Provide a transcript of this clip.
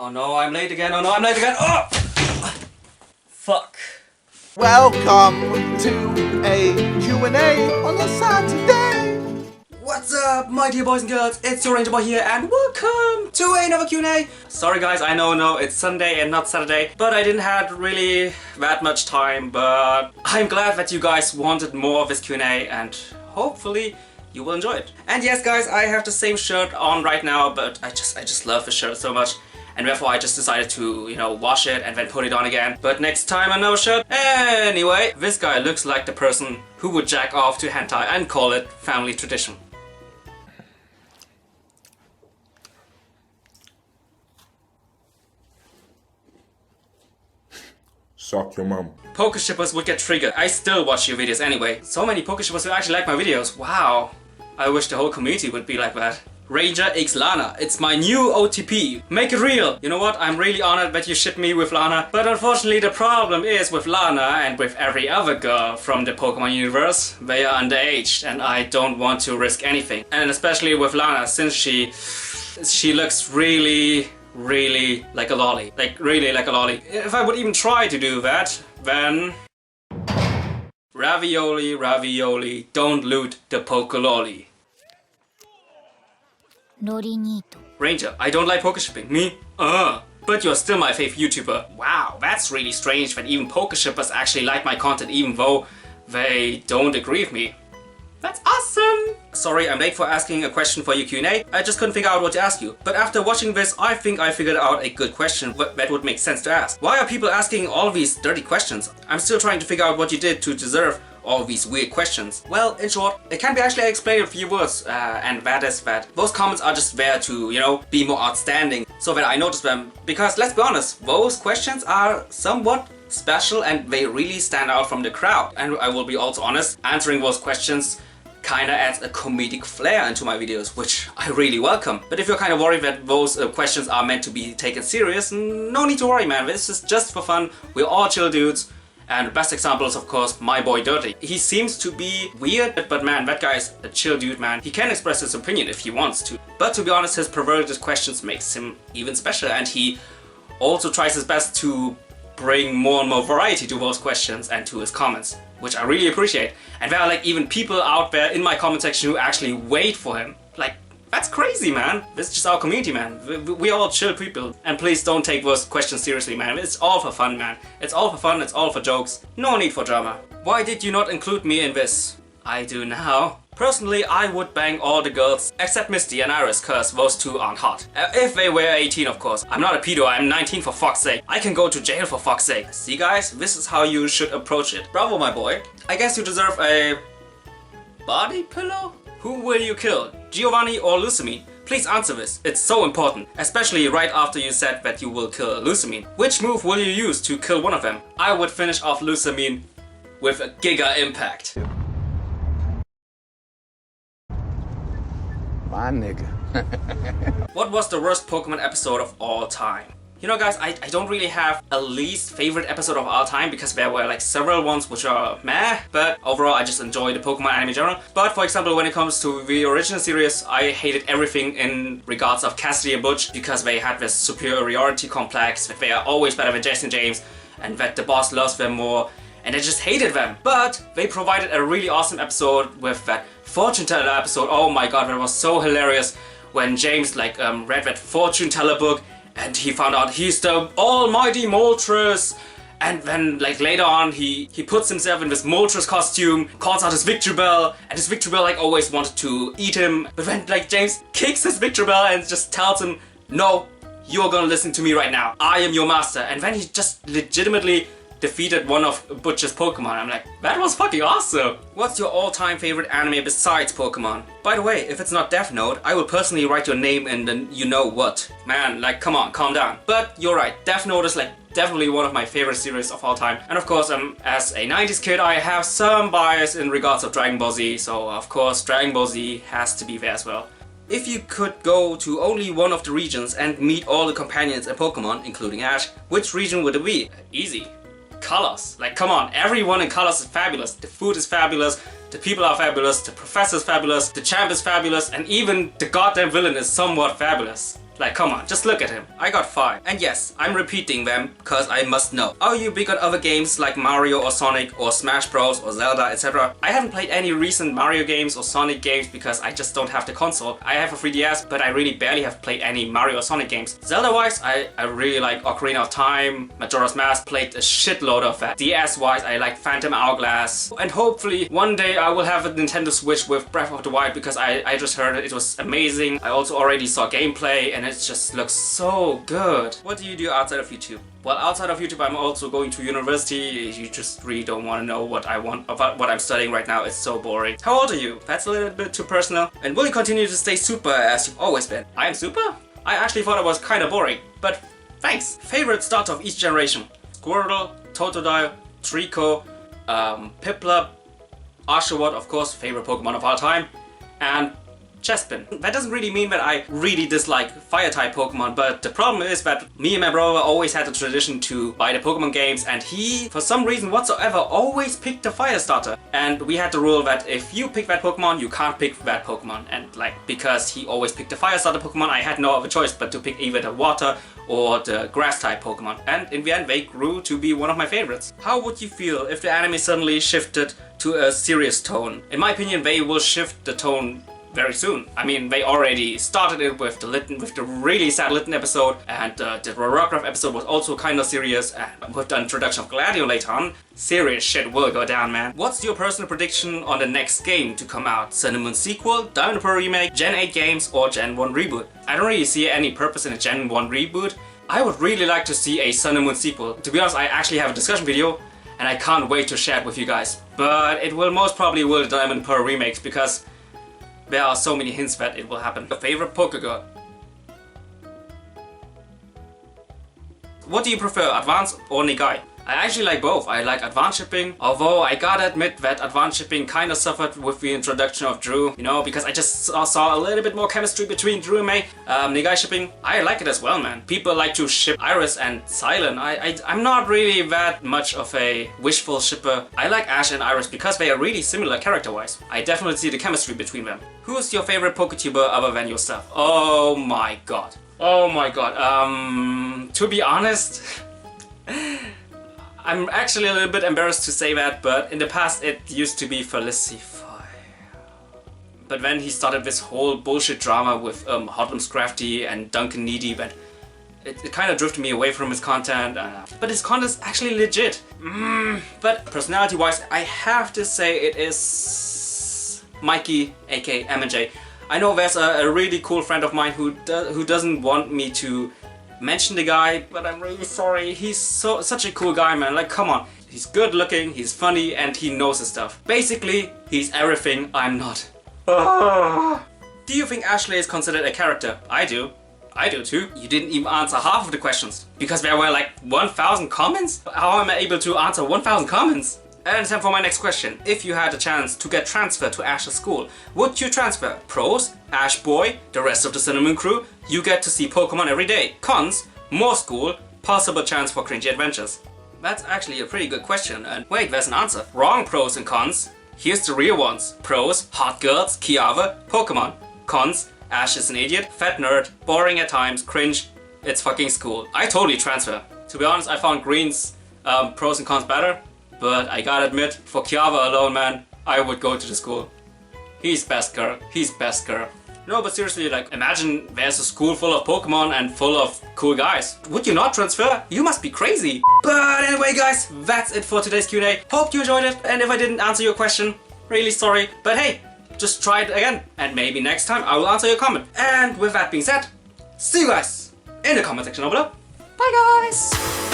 Oh no, I'm late again. Oh no, I'm late again. Oh! Fuck. Welcome to a Q&A on a Saturday. What's up, my dear boys and girls? It's your Ranger Boy here, and welcome to another Q&A. Sorry guys, I know it's Sunday and not Saturday, but I didn't have really that much time, but I'm glad that you guys wanted more of this Q&A, and hopefully you will enjoy it. And yes guys, I have the same shirt on right now, but I just love this shirt so much. And therefore I just decided to, you know, wash it and then put it on again. But next time another shirt. Anyway, this guy looks like the person who would jack off to hentai and call it family tradition. Suck your mum. Poker shippers would get triggered. I still watch your videos anyway. So many poker shippers who actually like my videos. Wow. I wish the whole community would be like that. Ranger X Lana, it's my new OTP. Make it real. You know what? I'm really honored that you shipped me with Lana. But unfortunately the problem is with Lana and with every other girl from the Pokemon universe, they are underage and I don't want to risk anything. And especially with Lana, since she looks really like a lolly. Like really like a lolly. If I would even try to do that, then ravioli, don't loot the Pokeloli. Ranger, I don't like poker shipping. Me? But you're still my favorite YouTuber. Wow, that's really strange that even poker shippers actually like my content even though they don't agree with me. That's awesome! Sorry, I'm late for asking a question for your Q&A. I just couldn't figure out what to ask you. But after watching this, I think I figured out a good question that would make sense to ask. Why are people asking all these dirty questions? I'm still trying to figure out what you did to deserve all these weird questions. Well, in short, it can be actually explained in a few words, and that is that those comments are just there to, you know, be more outstanding, so that I notice them. Because let's be honest, those questions are somewhat special and they really stand out from the crowd. And I will be also honest, answering those questions kinda adds a comedic flair into my videos, which I really welcome. But if you're kinda worried that those questions are meant to be taken serious, no need to worry, man. This is just for fun. We're all chill dudes. And the best example is of course my boy Dirty. He seems to be weird, but man, that guy is a chill dude, man. He can express his opinion if he wants to. But to be honest, his perverted questions makes him even special, and he also tries his best to bring more and more variety to those questions and to his comments, which I really appreciate. And there are like even people out there in my comment section who actually wait for him. Like, that's crazy, man. This is just our community, man. We are all chill people. And please don't take those questions seriously, man. It's all for fun, man. It's all for fun, it's all for jokes. No need for drama. Why did you not include me in this? I do now. Personally, I would bang all the girls except Misty and Iris, cause those two aren't hot. If they were 18, of course. I'm not a pedo, I'm 19 for fuck's sake. I can go to jail for fuck's sake. See guys, this is how you should approach it. Bravo, my boy. I guess you deserve a body pillow? Who will you kill? Giovanni or Lucamine? Please answer this, it's so important. Especially right after you said that you will kill Lucamine. Which move will you use to kill one of them? I would finish off Lucamine with a Giga Impact. My nigga. What was the worst Pokemon episode of all time? You know guys, I don't really have a least favorite episode of all time because there were like several ones which are meh, but overall I just enjoy the Pokemon anime in general. But for example, when it comes to the original series, I hated everything in regards of Cassidy and Butch because they had this superiority complex, that they are always better than Jason James and that the boss loves them more, and I just hated them. But they provided a really awesome episode with that fortune teller episode. Oh my god, that was so hilarious when James like read that fortune teller book and he found out he's the almighty Moltres, and then like later on he puts himself in this Moltres costume, calls out his Victreebel, and his Victreebel like always wanted to eat him, but then like James kicks his Victreebel and just tells him, no, you're gonna listen to me right now, I am your master, and then he just legitimately defeated one of Butch's Pokemon. I'm like, that was fucking awesome! What's your all-time favorite anime besides Pokemon? By the way, if it's not Death Note, I will personally write your name in the you know what. Man, like, come on, calm down. But you're right, Death Note is like definitely one of my favorite series of all time. And of course, as a 90s kid, I have some bias in regards of Dragon Ball Z, so of course Dragon Ball Z has to be there as well. If you could go to only one of the regions and meet all the companions and Pokemon, including Ash, which region would it be? Easy. Colors. Like, come on, everyone in Colors is fabulous. The food is fabulous, the people are fabulous, the professor is fabulous, the champ is fabulous, and even the goddamn villain is somewhat fabulous. Like, come on, just look at him. I got 5. And yes, I'm repeating them because I must know. Are you big on other games like Mario or Sonic or Smash Bros or Zelda, etc.? I haven't played any recent Mario games or Sonic games because I just don't have the console. I have a 3DS, but I really barely have played any Mario or Sonic games. Zelda-wise, I really like Ocarina of Time, Majora's Mask, played a shitload of that. DS-wise, I like Phantom Hourglass. And hopefully, one day I will have a Nintendo Switch with Breath of the Wild because I just heard it was amazing. I also already saw gameplay and it just looks so good. What do you do outside of YouTube? Well, outside of YouTube, I'm also going to university. You just really don't want to know what I want about what I'm studying right now. It's so boring. How old are you? That's a little bit too personal. And will you continue to stay super as you've always been? I am super? I actually thought it was kind of boring, but thanks. Favorite starter of each generation? Squirtle, Totodile, Trico, Piplup, Oshawott, of course, favorite Pokemon of all time, and Chespin. That doesn't really mean that I really dislike Fire-type Pokemon, but the problem is that me and my brother always had the tradition to buy the Pokemon games, and he, for some reason whatsoever, always picked the Fire starter. And we had the rule that if you pick that Pokemon, you can't pick that Pokemon. And like, because he always picked the Fire starter Pokemon, I had no other choice but to pick either the Water or the Grass-type Pokemon. And in the end, they grew to be one of my favorites. How would you feel if the anime suddenly shifted to a serious tone? In my opinion, they will shift the tone very soon. I mean, they already started it with the really sad Litten episode, and the Rorograph episode was also kind of serious, and with the introduction of Gladio later on, serious shit will go down, man. What's your personal prediction on the next game to come out? Sun and Moon sequel, Diamond and Pearl remake, Gen 8 games, or Gen 1 reboot? I don't really see any purpose in a Gen 1 reboot. I would really like to see a Sun and Moon sequel. To be honest, I actually have a discussion video, and I can't wait to share it with you guys. But it will most probably the Diamond and Pearl remakes, because there are so many hints that it will happen. Your favorite Pokegirl? What do you prefer, Advanced or Negai? I actually like both. I like advanced shipping, although I gotta admit that advanced shipping kind of suffered with the introduction of Drew, you know, because I just saw a little bit more chemistry between Drew and May. Negai shipping, I like it as well, man. People like to ship Iris and Silent. I'm not really that much of a wishful shipper. I like Ash and Iris because they are really similar character-wise. I definitely see the chemistry between them. Who's your favorite Poketuber other than yourself? Oh my god. Oh my god. To be honest, I'm actually a little bit embarrassed to say that, but in the past it used to be Felicify. But then he started this whole bullshit drama with Hotlam's Crafty and Duncan Needy, but it kind of drifted me away from his content. But his content is actually legit. But personality-wise, I have to say it is Mikey, aka M&J. I know there's a really cool friend of mine who doesn't want me to mention the guy, but I'm really sorry. He's such a cool guy, man. Like, come on. He's good looking, he's funny, and he knows his stuff. Basically, he's everything I'm not. Do you think Ashley is considered a character? I do. I do too. You didn't even answer half of the questions. Because there were like 1,000 comments? How am I able to answer 1,000 comments? And time for my next question. If you had a chance to get transferred to Ash's school, would you transfer? Pros, Ash Boy, the rest of the Sun and Moon crew, you get to see Pokemon every day. Cons, more school, possible chance for cringy adventures. That's actually a pretty good question, and wait, there's an answer. Wrong pros and cons. Here's the real ones. Pros, hot girls, Kiava, Pokemon. Cons, Ash is an idiot, fat nerd, boring at times, cringe, it's fucking school. I totally transfer. To be honest, I found Green's pros and cons better. But I gotta admit, for Kiava alone, man, I would go to the school. He's best girl. He's best girl. No, but seriously, like, imagine there's a school full of Pokemon and full of cool guys. Would you not transfer? You must be crazy. But anyway, guys, that's it for today's Q&A. Hope you enjoyed it, and if I didn't answer your question, really sorry. But hey, just try it again, and maybe next time I will answer your comment. And with that being said, see you guys in the comment section down below. Bye, guys!